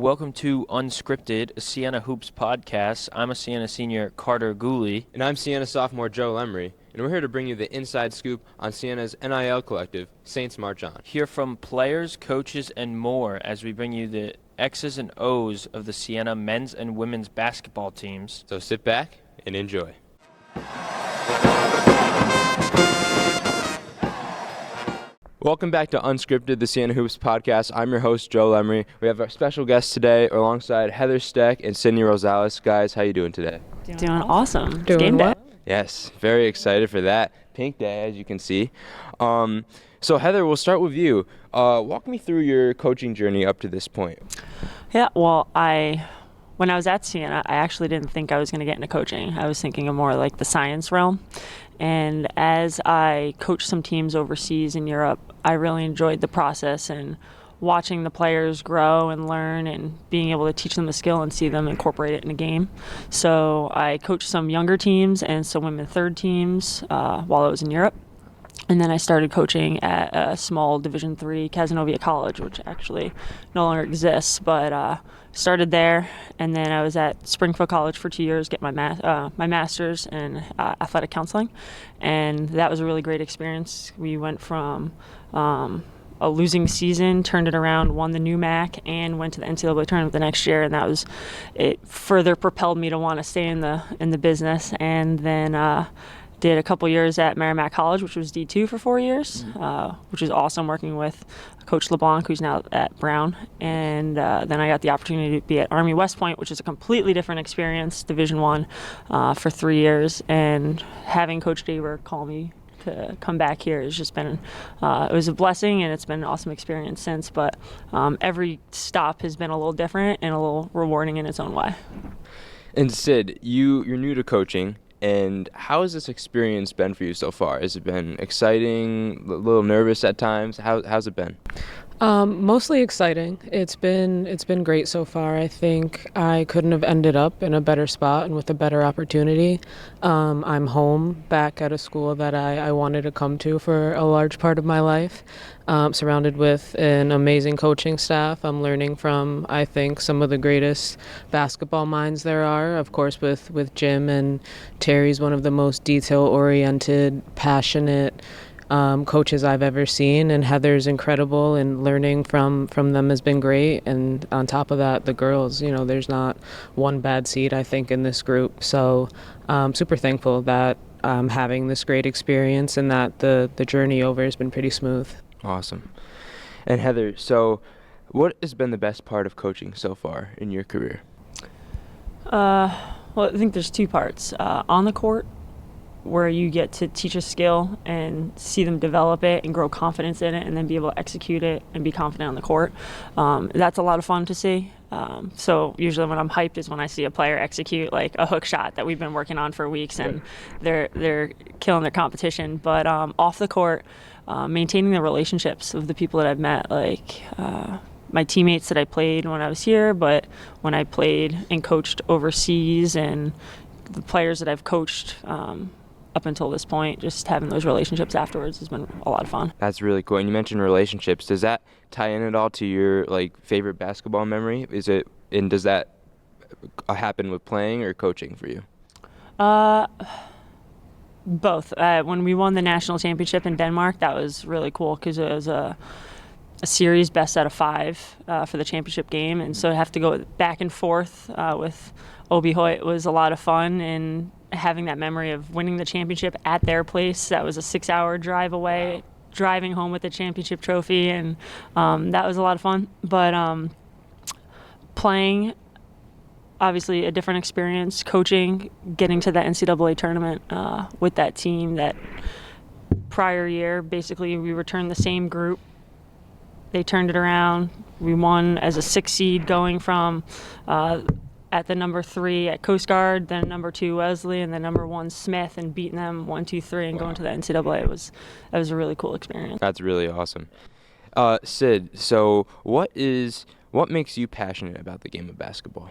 Welcome to Unscripted, a Siena Hoops podcast. I'm a Siena senior, Carter Gooley. And I'm Siena sophomore, Joe Lemery. And we're here to bring you the inside scoop on Siena's NIL collective, Saints March On. Hear from players, coaches, and more as we bring you the X's and O's of the Siena men's and women's basketball teams. So sit back and enjoy. Welcome back to Unscripted, the Siena Hoops podcast. I'm your host, Joe Lemery. We have our special guests today alongside Heather Stec and Sydnie Rosales. Guys, how you doing today? Doing awesome. Doing Game day. well. Yes, very excited for that. Pink day, as you can see. So Heather, we'll start with you. Walk me through your coaching journey up to this point. Yeah, well, when I was at Siena, I actually didn't think I was going to get into coaching. I was thinking of more like the science realm. And as I coached some teams overseas in Europe, I really enjoyed the process and watching the players grow and learn and being able to teach them the skill and see them incorporate it in a game. So I coached some younger teams and some women third teams while I was in Europe. And then I started coaching at a small Division III Cazenovia College, which actually no longer exists, but started there. And then I was at Springfield College for 2 years, get my master's in athletic counseling. And that was a really great experience. We went from a losing season, turned it around, won the new MAC, and went to the NCAA tournament the next year. And it further propelled me to want to stay in the business. And then did a couple years at Merrimack College, which was D2 for 4 years, which was awesome, working with Coach LeBlanc, who's now at Brown. And then I got the opportunity to be at Army West Point, which is a completely different experience, Division I, for 3 years. And having Coach Daber call me to come back here has just been, it was a blessing, and it's been an awesome experience since. But every stop has been a little different and a little rewarding in its own way. And Sid, you're new to coaching. And how has this experience been for you so far? Has it been exciting, a little nervous at times? How's it been? Mostly exciting. It's been great so far. I think I couldn't have ended up in a better spot and with a better opportunity. I'm home back at a school that I wanted to come to for a large part of my life. Surrounded with an amazing coaching staff. I'm learning from, I think, some of the greatest basketball minds there are. Of course, with Jim, and Terry's one of the most detail-oriented, passionate coaches I've ever seen, and Heather's incredible, and learning from them has been great. And on top of that, the girls, there's not one bad seed, I think, in this group. So I'm super thankful that I'm having this great experience and that the journey over has been pretty smooth. Awesome. And Heather, so what has been the best part of coaching so far in your career? Well, I think there's two parts. On the court, where you get to teach a skill and see them develop it and grow confidence in it, and then be able to execute it and be confident on the court. That's a lot of fun to see. So usually when I'm hyped is when I see a player execute like a hook shot that we've been working on for weeks, and they're killing their competition. But off the court, maintaining the relationships of the people that I've met, like my teammates that I played when I was here, but when I played and coached overseas, and the players that I've coached up until this point, just having those relationships afterwards has been a lot of fun. That's really cool. And you mentioned relationships. Does that tie in at all to your favorite basketball memory? Does that happen with playing or coaching for you? Both. When we won the national championship in Denmark, that was really cool because it was a series best out of 5 for the championship game, and so to have to go back and forth with Obi Hoyt was a lot of fun, and having that memory of winning the championship at their place. That was a 6-hour drive away, driving home with the championship trophy, and that was a lot of fun. But playing, obviously a different experience. Coaching, getting to the NCAA tournament with that team that prior year, basically we returned the same group. They turned it around. We won as a 6 seed, going from at the number 3 at Coast Guard, then number 2 Wesley, and then number 1 Smith, and beating them 1-2-3 and going to the NCAA. That was a really cool experience. That's really awesome. Sid, so what makes you passionate about the game of basketball?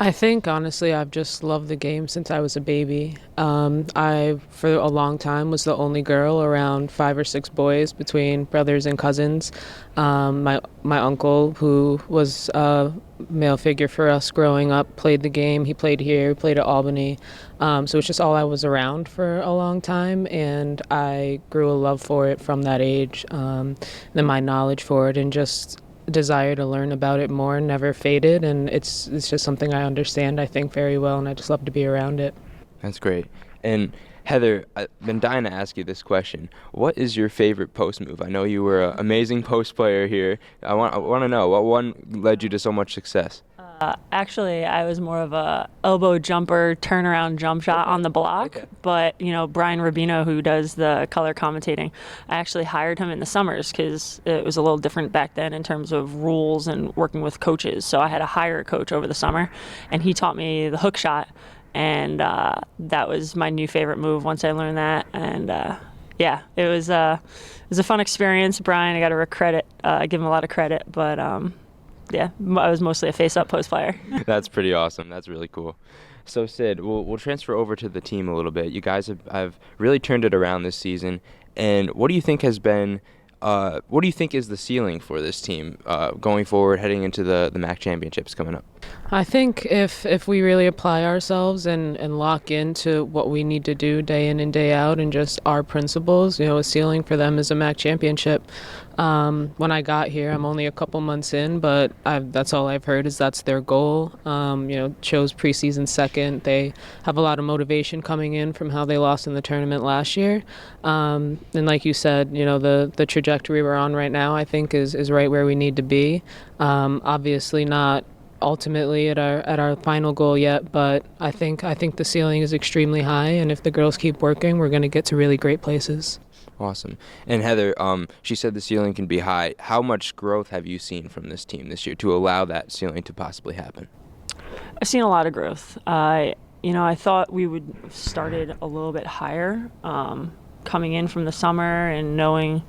I think honestly, I've just loved the game since I was a baby. I, for a long time, was the only girl around 5 or 6 boys between brothers and cousins. My uncle, who was a male figure for us growing up, played the game. He played here, he played at Albany. So it's just all I was around for a long time, and I grew a love for it from that age. Then my knowledge for it, and just desire to learn about it more never faded, and it's just something I understand, I think, very well, and I just love to be around it. That's great. And Heather, I've been dying to ask you this question. What is your favorite post move? I know you were an amazing post player here. I want to know what one led you to so much success. Actually, I was more of a elbow jumper, turnaround jump shot on the block. Okay. But Brian Rubino, who does the color commentating, I actually hired him in the summers because it was a little different back then in terms of rules and working with coaches. So I had to hire a coach over the summer, and he taught me the hook shot, and that was my new favorite move once I learned that. And yeah, it was a fun experience. Brian, I got to give him a lot of credit, but. Yeah, I was mostly a face-up post player. That's pretty awesome. That's really cool. So Sid, we'll transfer over to the team a little bit. You guys have really turned it around this season, and what do you think has been? What do you think is the ceiling for this team going forward, heading into the MAC championships coming up? I think if we really apply ourselves and lock into what we need to do day in and day out, and just our principles, a ceiling for them is a MAC championship. When I got here, I'm only a couple months in, but that's all I've heard is that's their goal. Chose preseason second. They have a lot of motivation coming in from how they lost in the tournament last year. And like you said, the trajectory we're on right now, I think is right where we need to be. Obviously not ultimately at our final goal yet, but I think the ceiling is extremely high, and if the girls keep working, we're going to get to really great places. Awesome. And Heather, she said the ceiling can be high. How much growth have you seen from this team this year to allow that ceiling to possibly happen? I've seen a lot of growth. I thought we would have started a little bit higher, coming in from the summer and knowing,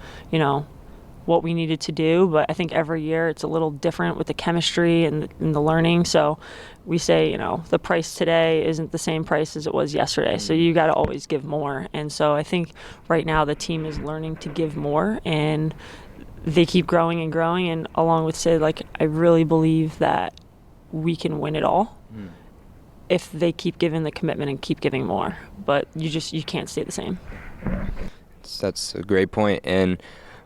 what we needed to do. But I think every year it's a little different with the chemistry and the learning. So we say, the price today isn't the same price as it was yesterday. So you got to always give more. And so I think right now the team is learning to give more, and they keep growing and growing. And along with Sid, I really believe that we can win it all if they keep giving the commitment and keep giving more. But you can't stay the same. That's a great point. And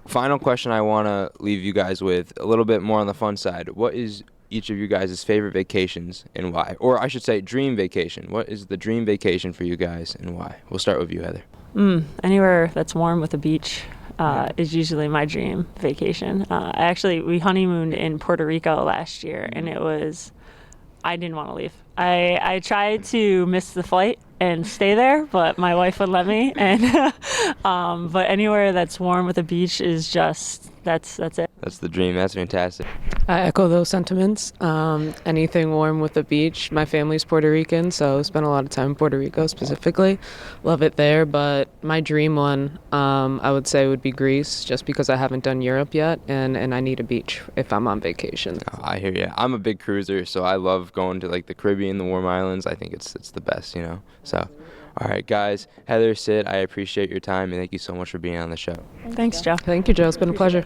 final question I want to leave you guys with, a little bit more on the fun side. What is each of you guys' favorite vacations and why? Or I should say dream vacation. What is the dream vacation for you guys and why? We'll start with you, Heather. Anywhere that's warm with a beach is usually my dream vacation. We honeymooned in Puerto Rico last year, and I didn't want to leave. I tried to miss the flight and stay there, but my wife would let me. And but anywhere that's warm with a beach is just that's it. That's the dream. That's fantastic. I echo those sentiments. Anything warm with the beach. My family's Puerto Rican, so spent a lot of time in Puerto Rico specifically. Love it there, but my dream one, I would say, would be Greece, just because I haven't done Europe yet, and I need a beach if I'm on vacation. Oh, I hear you. I'm a big cruiser, so I love going to the Caribbean, the warm islands. I think it's the best, So, all right, guys. Heather, Sid, I appreciate your time, and thank you so much for being on the show. Thanks, Joe. Thank you, Joe. It's been a pleasure.